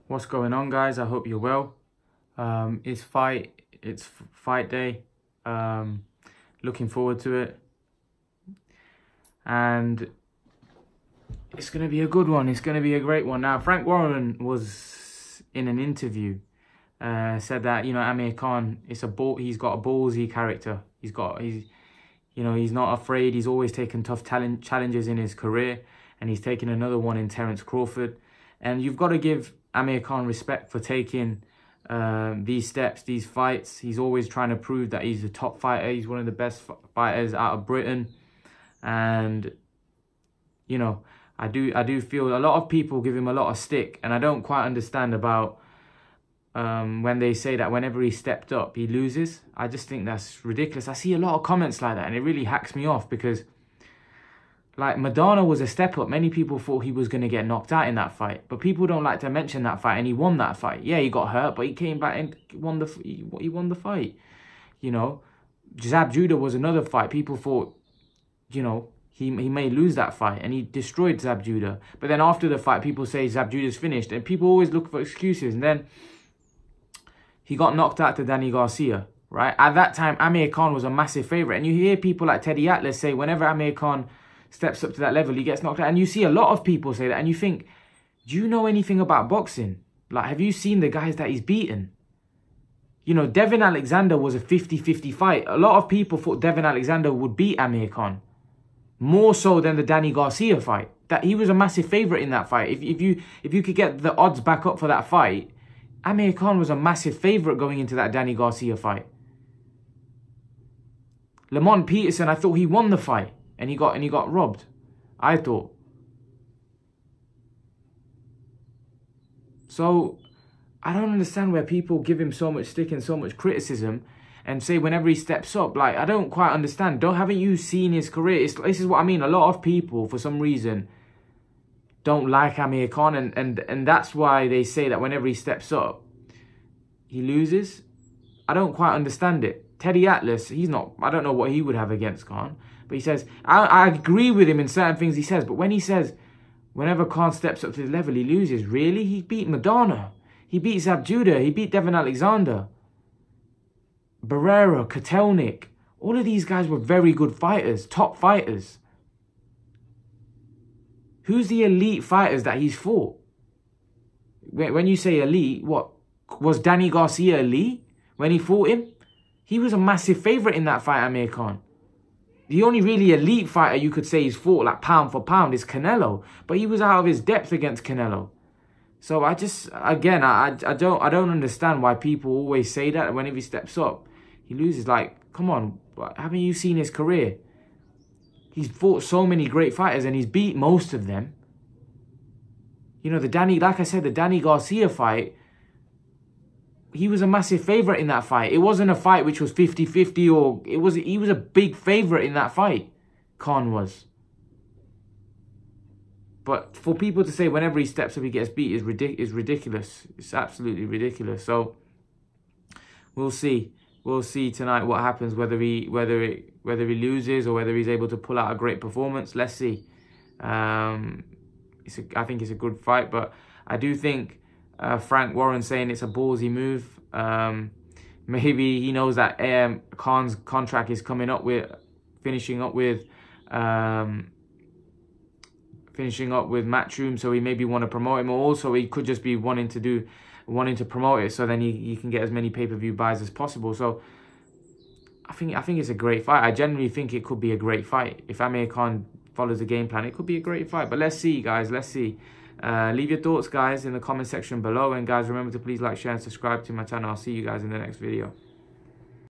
What's going on, guys? I hope you're well. It's fight day. Looking forward to it, and it's going to be a good one. It's going to be a great one. Now, Frank Warren was in an interview, said that, you know, Amir Khan, he's got a ballsy character. He's not afraid. He's always taken tough challenges in his career, and he's taken another one in Terence Crawford. And you've got to give Amir Khan respect for taking these steps, these fights. He's always trying to prove that he's a top fighter. He's one of the best fighters out of Britain. And, you know, I do feel a lot of people give him a lot of stick. And I don't quite understand about when they say that whenever he stepped up, he loses. I just think that's ridiculous. I see a lot of comments like that, and it really hacks me off because, like, Madonna was a step up. Many people thought he was going to get knocked out in that fight, but people don't like to mention that fight, and he won that fight. Yeah, he got hurt, but he came back and won the fight. You know, Zab Judah was another fight. People thought, you know, he may lose that fight, and he destroyed Zab Judah. But then after the fight, people say Zab Judah's finished, and people always look for excuses. And then he got knocked out to Danny Garcia, right? At that time, Amir Khan was a massive favourite, and you hear people like Teddy Atlas say whenever Amir Khan steps up to that level, he gets knocked out. And you see a lot of people say that, and you think, do you know anything about boxing? Like, have you seen the guys that he's beaten? You know, Devin Alexander was a 50-50 fight. A lot of people thought Devin Alexander would beat Amir Khan, more so than the Danny Garcia fight. That he was a massive favourite in that fight. If you could get the odds back up for that fight, Amir Khan was a massive favourite going into that Danny Garcia fight. Lamont Peterson, I thought he won the fight. And he got robbed, I thought. So I don't understand where people give him so much stick and so much criticism and say whenever he steps up, like, I don't quite understand. Haven't you seen his career? This is what I mean. A lot of people, for some reason, don't like Amir Khan, and that's why they say that whenever he steps up, he loses. I don't quite understand it. Teddy Atlas, I don't know what he would have against Khan. But he says, I agree with him in certain things he says. But when he says, whenever Khan steps up to the level, he loses. Really? He beat Madonna. He beat Zab Judah. He beat Devin Alexander. Barrera, Kotelnik. All of these guys were very good fighters. Top fighters. Who's the elite fighters that he's fought? When you say elite, what? Was Danny Garcia elite when he fought him? He was a massive favourite in that fight, Amir Khan. The only really elite fighter you could say he's fought, like, pound for pound, is Canelo. But he was out of his depth against Canelo. So I just, again, I don't understand why people always say that whenever he steps up, he loses. Like, come on, haven't you seen his career? He's fought so many great fighters and he's beat most of them. You know, like I said, the Danny Garcia fight, he was a massive favourite in that fight. It wasn't a fight which was 50-50 or... He was a big favourite in that fight. Khan was. But for people to say whenever he steps up he gets beat is ridiculous. It's absolutely ridiculous. So we'll see. We'll see tonight what happens, whether he loses or whether he's able to pull out a great performance. Let's see. I think it's a good fight, but I do think Frank Warren saying it's a ballsy move. Maybe he knows that Khan's contract is finishing up with Matchroom, so he maybe want to promote him, or also he could just be wanting to promote it, so then he can get as many pay-per-view buys as possible. So I think it's a great fight. I genuinely think it could be a great fight. If Amir Khan follows the game plan, it could be a great fight. But let's see, guys. Let's see. Leave your thoughts, guys, in the comment section below. And guys, remember to please like, share and subscribe to my channel. I'll see you guys in the next video.